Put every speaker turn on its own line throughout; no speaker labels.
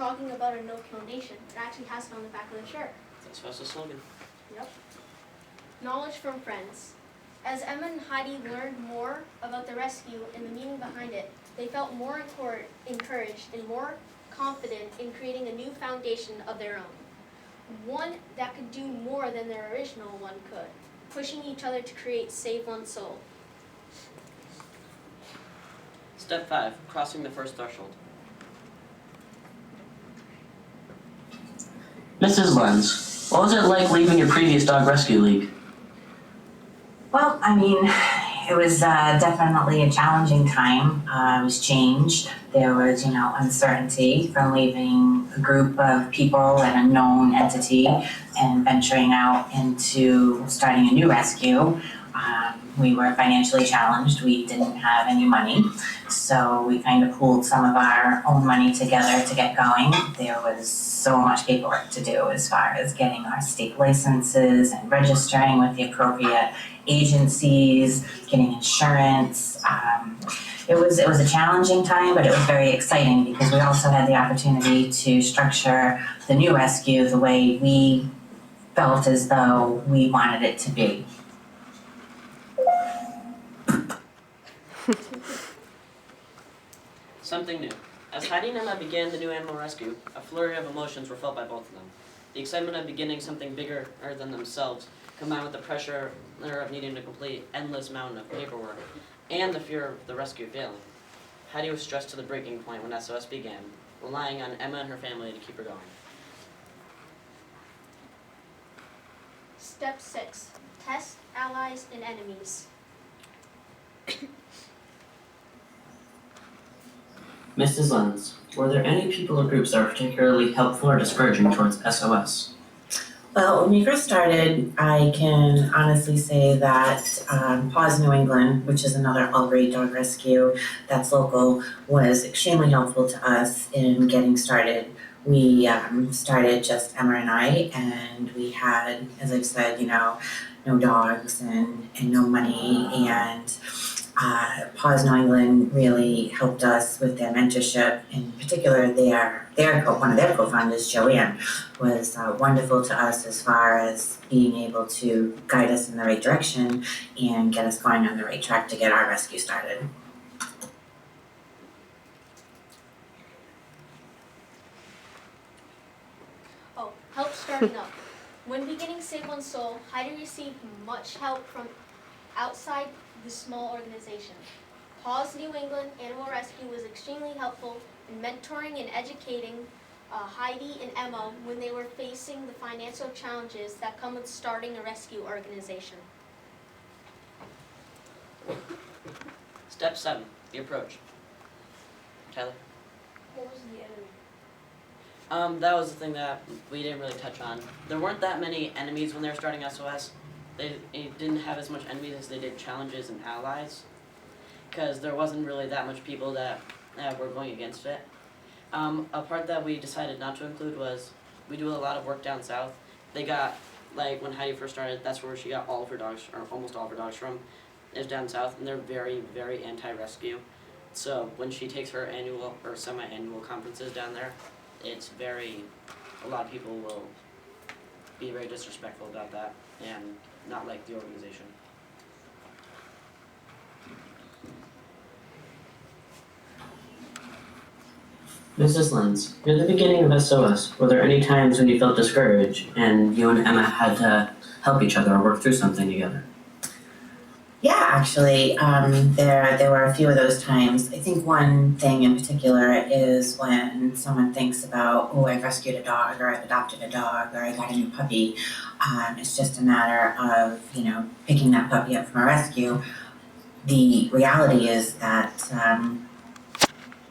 talking about a no kill nation. It actually has it on the back of the shirt.
That's the slogan.
Yep. Knowledge from friends. As Emma and Heidi learned more about the rescue and the meaning behind it, they felt more encouraged and more confident in creating a new foundation of their own. One that could do more than their original one could, pushing each other to create Save One Soul.
Step 5, crossing the first threshold.
Mrs. Lenz, what was it like leaving your previous dog rescue league?
Well, I mean, it was definitely a challenging time. It was change. There was, uncertainty from leaving a group of people and a known entity and venturing out into starting a new rescue. We were financially challenged. We didn't have any money, so we kind of pooled some of our own money together to get going. There was so much paperwork to do as far as getting our state licenses and registering with the appropriate agencies, getting insurance. It was a challenging time, but it was very exciting because we also had the opportunity to structure the new rescue the way we felt as though we wanted it to be.
Something new. As Heidi and Emma began the new animal rescue, a flurry of emotions were felt by both of them. The excitement of beginning something bigger than themselves, combined with the pressure of needing to complete endless mountain of paperwork, and the fear of the rescue failing. Heidi was stressed to the breaking point when SOS began, relying on Emma and her family to keep her going.
Step 6. Test allies and enemies.
Mrs. Lenz, were there any people or groups that were particularly helpful or discouraging towards SOS?
Well, when we first started, I can honestly say that Paws New England, which is another all-breed dog rescue that's local, was extremely helpful to us in getting started. We started just Emma and I, and we had, as I've said, no dogs and no money, and Paws New England really helped us with their mentorship. In particular, one of their co-founders, Joanne, was wonderful to us as far as being able to guide us in the right direction and get us going on the right track to get our rescue started.
Oh, help starting up. When beginning Save One Soul, Heidi received much help from outside the small organization. Paws New England Animal Rescue was extremely helpful in mentoring and educating Heidi and Emma when they were facing the financial challenges that come with starting a rescue organization.
Step 7, the approach. Tyler?
What was the enemy?
That was the thing that we didn't really touch on. There weren't that many enemies when they were starting SOS. They didn't have as much enemies as they did challenges and allies, because there wasn't really that much people that were going against it. A part that we decided not to include was we do a lot of work down south. They got, like when Heidi first started, that's where she got all of her dogs, or almost all of her dogs from, is down south, and they're very, very anti-rescue. So when she takes her annual or semi-annual conferences down there, a lot of people will be very disrespectful about that and not like the organization.
Mrs. Lenz, near the beginning of SOS, were there any times when you felt discouraged and you and Emma had to help each other or work through something together?
Yeah, actually, there were a few of those times. I think one thing in particular is when someone thinks about, oh, I've rescued a dog, or I've adopted a dog, or I got a new puppy. It's just a matter of, picking that puppy up from a rescue. The reality is that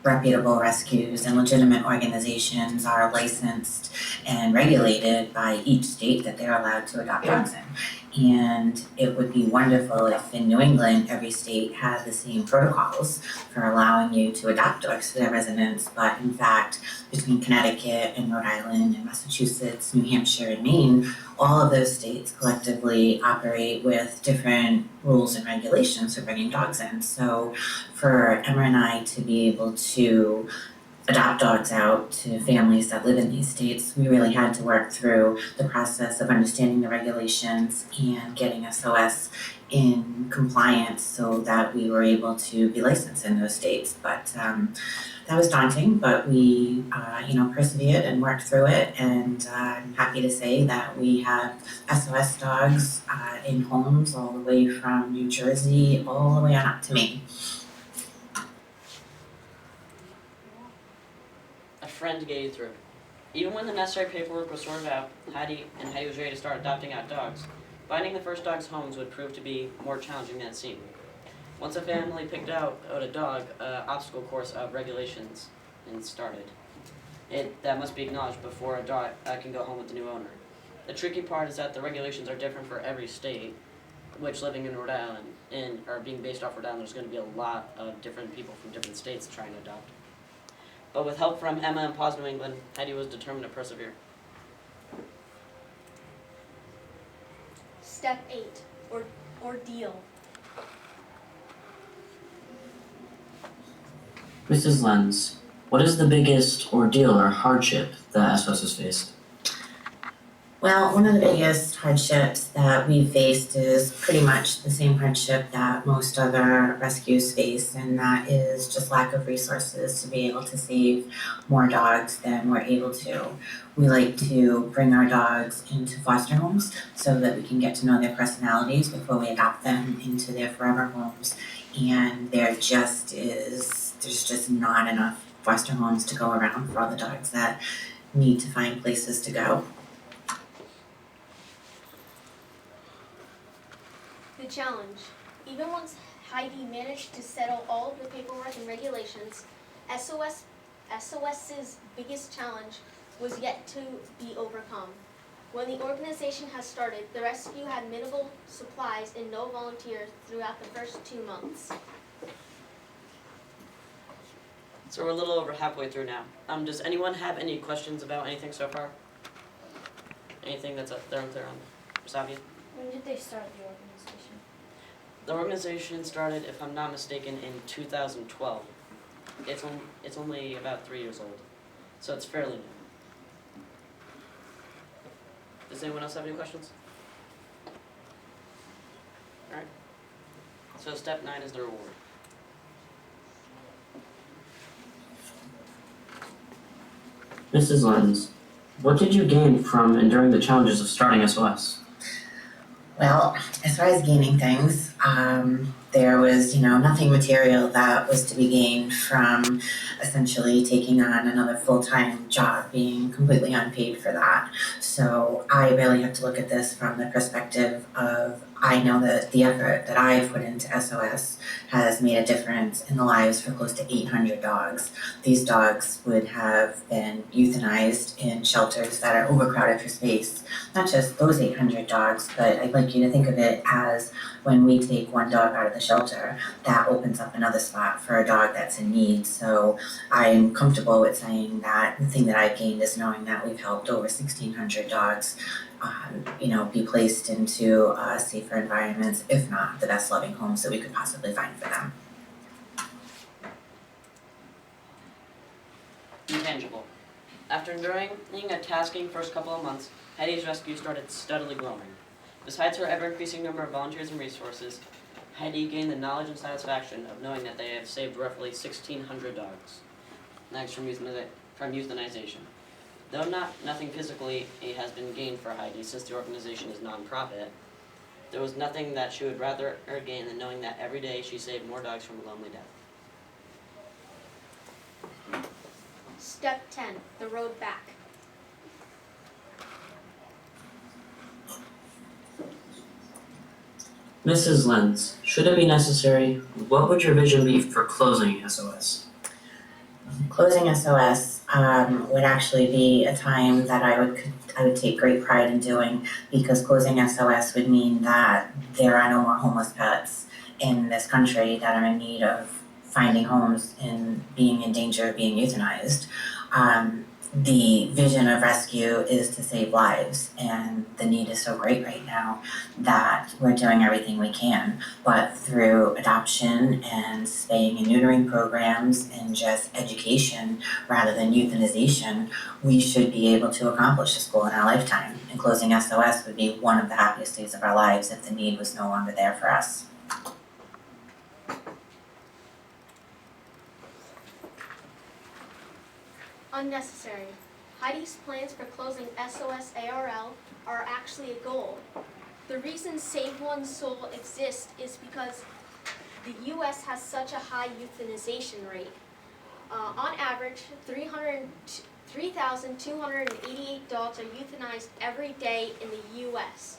reputable rescues and legitimate organizations are licensed and regulated by each state that they're allowed to adopt dogs in. And it would be wonderful if in New England, every state had the same protocols for allowing you to adopt dogs for their residents. But in fact, between Connecticut and Rhode Island and Massachusetts, New Hampshire and Maine, all of those states collectively operate with different rules and regulations for bringing dogs in. So for Emma and I to be able to adopt dogs out to families that live in these states, we really had to work through the process of understanding the regulations and getting SOS in compliance so that we were able to be licensed in those states. But that was daunting, but we, persevered and worked through it. And I'm happy to say that we have SOS dogs in homes all the way from New Jersey all the way on up to Maine.
A friend to get you through. Even when the necessary paperwork was sorted out, Heidi was ready to start adopting out dogs. Finding the first dog's homes would prove to be more challenging than it seemed. Once a family picked out a dog, obstacle course of regulations and started. That must be acknowledged before a dog can go home with the new owner. The tricky part is that the regulations are different for every state, which living in Rhode Island or being based off Rhode Island, there's going to be a lot of different people from different states trying to adopt. But with help from Emma and Paws New England, Heidi was determined to persevere.
Step 8, ordeal.
Mrs. Lenz, what is the biggest ordeal or hardship that SOS has faced?
Well, one of the biggest hardships that we've faced is pretty much the same hardship that most other rescues face, and that is just lack of resources to be able to save more dogs than we're able to. We like to bring our dogs into foster homes so that we can get to know their personalities before we adopt them into their forever homes, and there's just not enough foster homes to go around for all the dogs that need to find places to go.
The challenge. Even once Heidi managed to settle all of the paperwork and regulations, SOS's biggest challenge was yet to be overcome. When the organization has started, the rescue had minimal supplies and no volunteers throughout the first 2 months.
So we're a little over halfway through now. Does anyone have any questions about anything so far? Anything that's they're unclear on? Savia?
When did they start the organization?
The organization started, if I'm not mistaken, in 2012. It's only about 3 years old, so it's fairly new. Does anyone else have any questions? All right. So step 9 is the reward.
Mrs. Lenz, what did you gain from enduring the challenges of starting SOS?
Well, as far as gaining things, there was, nothing material that was to be gained from essentially taking on another full-time job, being completely unpaid for that. So I really have to look at this from the perspective of, I know that the effort that I've put into SOS has made a difference in the lives for close to 800 dogs. These dogs would have been euthanized in shelters that are overcrowded for space. Not just those 800 dogs, but I'd like you to think of it as when we take one dog out of the shelter, that opens up another spot for a dog that's in need. So I'm comfortable with saying that the thing that I've gained is knowing that we've helped over 1,600 dogs be placed into safer environments, if not the best loving homes that we could possibly find for them.
Intangible. After enduring a tasking first couple of months, Heidi's rescue started steadily growing. Besides her ever-increasing number of volunteers and resources, Heidi gained the knowledge and satisfaction of knowing that they have saved roughly 1,600 dogs, next from euthanization. Though nothing physically has been gained for Heidi since the organization is non-profit, there was nothing that she would rather gain than knowing that every day she saved more dogs from a lonely death.
Step 10, the road back.
Mrs. Lenz, should it be necessary, what would your vision be for closing SOS?
Closing SOS would actually be a time that I would take great pride in doing, because closing SOS would mean that there are no more homeless pets in this country that are in need of finding homes and being in danger of being euthanized. the vision of rescue is to save lives, and the need is so great right now that we're doing everything we can. But through adoption and spaying and neutering programs and just education rather than euthanization, we should be able to accomplish this goal in our lifetime. And closing SOS would be one of the happiest days of our lives if the need was no longer there for us.
Unnecessary. Heidi's plans for closing SOS ARL are actually a goal. The reason Save One Soul exists is because the U.S. has such a high euthanization rate. On average, 3,288 dogs are euthanized every day in the U.S.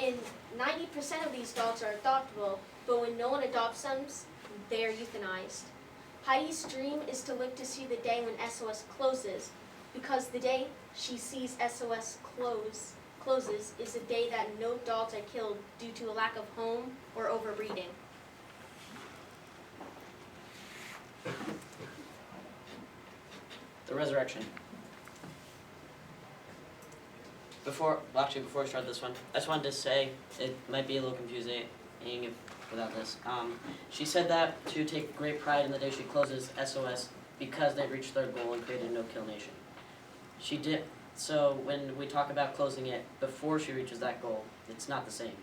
And 90% of these dogs are adoptable, but when no one adopts them, they are euthanized. Heidi's dream is to live to see the day when SOS closes, because the day she sees SOS closes is the day that no dogs are killed due to a lack of home or overbreeding.
The resurrection. Before we start this one, I just wanted to say it might be a little confusing without this. She said that to take great pride in the day she closes SOS because they've reached their goal and created a no-kill nation. She did. So when we talk about closing it before she reaches that goal, it's not the same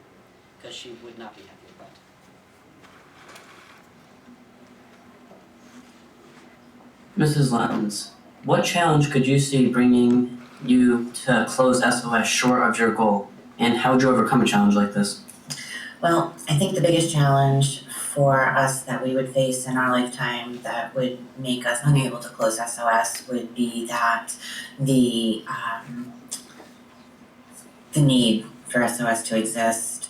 because she would not be happy with that.
Mrs. Lenz, what challenge could you see bringing you to close SOS short of your goal, and how would you overcome a challenge like this?
Well, I think the biggest challenge for us that we would face in our lifetime that would make us unable to close SOS would be that the need for SOS to exist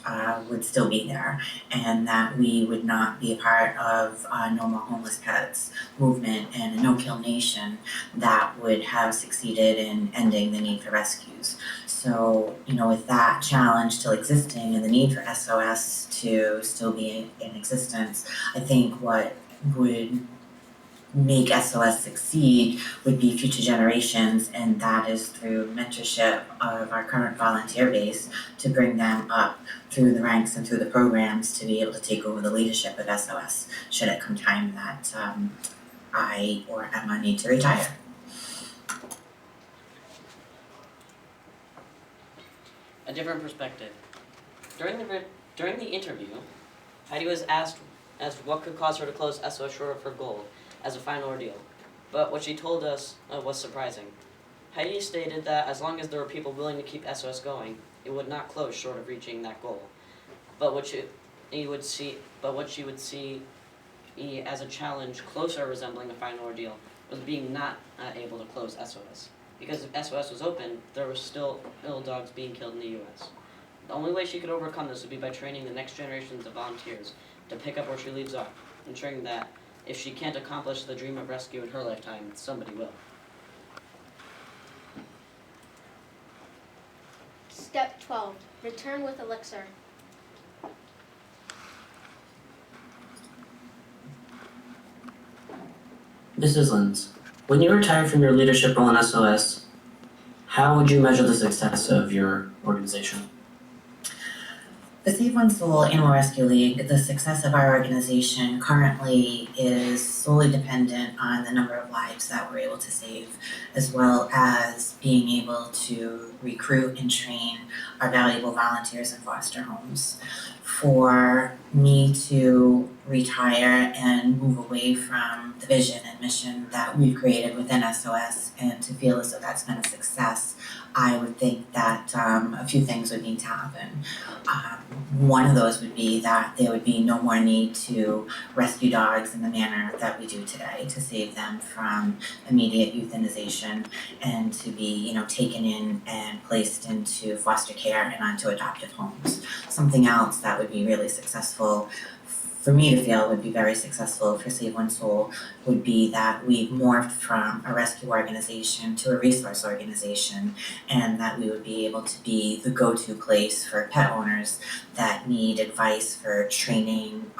would still be there, and that we would not be a part of No More Homeless Pets movement and a no-kill nation that would have succeeded in ending the need for rescues. So, with that challenge still existing and the need for SOS to still be in existence, I think what would make SOS succeed would be future generations, and that is through mentorship of our current volunteer base to bring them up through the ranks and through the programs to be able to take over the leadership of SOS should it come time that I or Emma need to retire.
A different perspective. During the interview, Heidi was asked as what could cause her to close SOS short of her goal as a final ordeal, but what she told us was surprising. Heidi stated that as long as there were people willing to keep SOS going, it would not close short of reaching that goal. But what she would see as a challenge closer resembling a final ordeal was being not able to close SOS. Because if SOS was open, there were still ill dogs being killed in the U.S. The only way she could overcome this would be by training the next generations of volunteers to pick up where she leaves off, ensuring that if she can't accomplish the dream of rescue in her lifetime, somebody will.
Step 12. Return with elixir.
Mrs. Lenz, when you retire from your leadership role in SOS, how would you measure the success of your organization?
The Save One Soul Animal Rescue League, the success of our organization currently is solely dependent on the number of lives that we're able to save, as well as being able to recruit and train our valuable volunteers in foster homes. For me to retire and move away from the vision and mission that we've created within SOS and to feel as though that's been a success, I would think that a few things would need to happen. One of those would be that there would be no more need to rescue dogs in the manner that we do today, to save them from immediate euthanization and to be, taken in and placed into foster care and onto adoptive homes. Something else that would be really successful for me to feel would be very successful for Save One Soul would be that we morphed from a rescue organization to a resource organization, and that we would be able to be the go-to place for pet owners that need advice for training,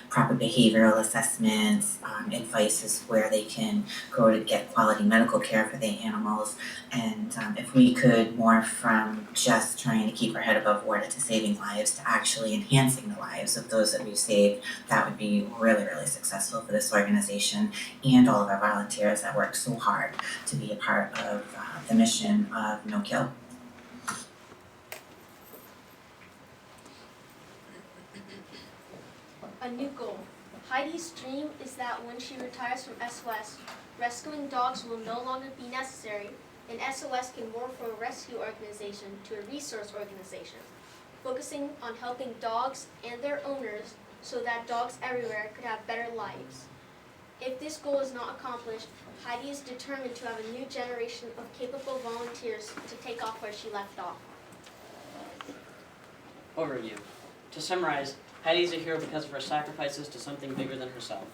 proper behavioral assessments, advice as where they can go to get quality medical care for their animals. And if we could morph from just trying to keep our head above water to saving lives to actually enhancing the lives of those that we've saved, that would be really, really successful for this organization and all of our volunteers that work so hard to be a part of the mission of No Kill.
A new goal. Heidi's dream is that when she retires from SOS, rescuing dogs will no longer be necessary, and SOS can morph from a rescue organization to a resource organization, focusing on helping dogs and their owners so that dogs everywhere could have better lives. If this goal is not accomplished, Heidi is determined to have a new generation of capable volunteers to take off where she left off.
Overview. To summarize, Heidi is a hero because of her sacrifices to something bigger than herself,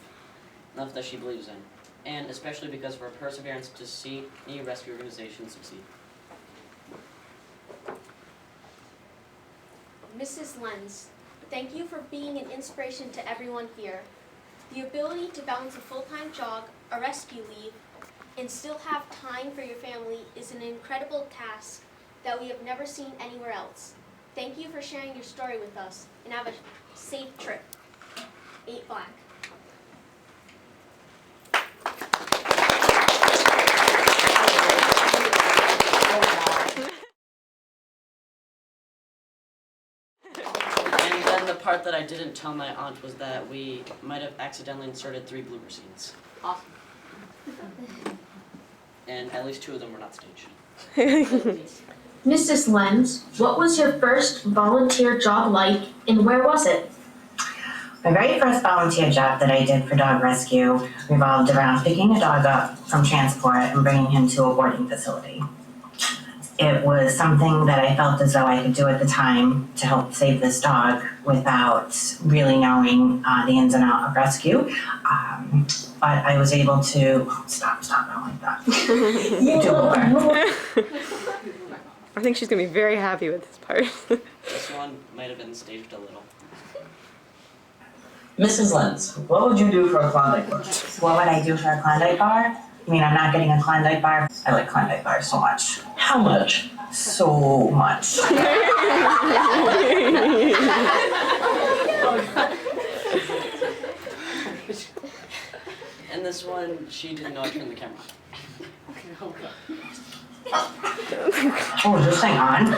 enough that she believes in, and especially because of her perseverance to see any rescue organization succeed.
Mrs. Lenz, thank you for being an inspiration to everyone here. The ability to balance a full-time job, a rescue leave, and still have time for your family is an incredible task that we have never seen anywhere else. Thank you for sharing your story with us, and have a safe trip. 8 Black.
And then the part that I didn't tell my aunt was that we might have accidentally inserted 3 blooper scenes.
Awesome.
And at least 2 of them were not staged.
Mrs. Lenz, what was your first volunteer job like and where was it?
My very first volunteer job that I did for dog rescue revolved around picking a dog up from transport and bringing him to a boarding facility. It was something that I felt as though I could do at the time to help save this dog without really knowing the ins and outs of rescue. But I was able to, stop, I don't like that. You do more.
I think she's gonna be very happy with this part.
This one might have been staged a little.
Mrs. Lenz, what would you do for a Klondike bar?
What would I do for a Klondike bar? I mean, I'm not getting a Klondike bar. I like Klondike bars so much.
How much?
So much.
And this one, she didn't know I turned the camera on.
Oh, is this thing on?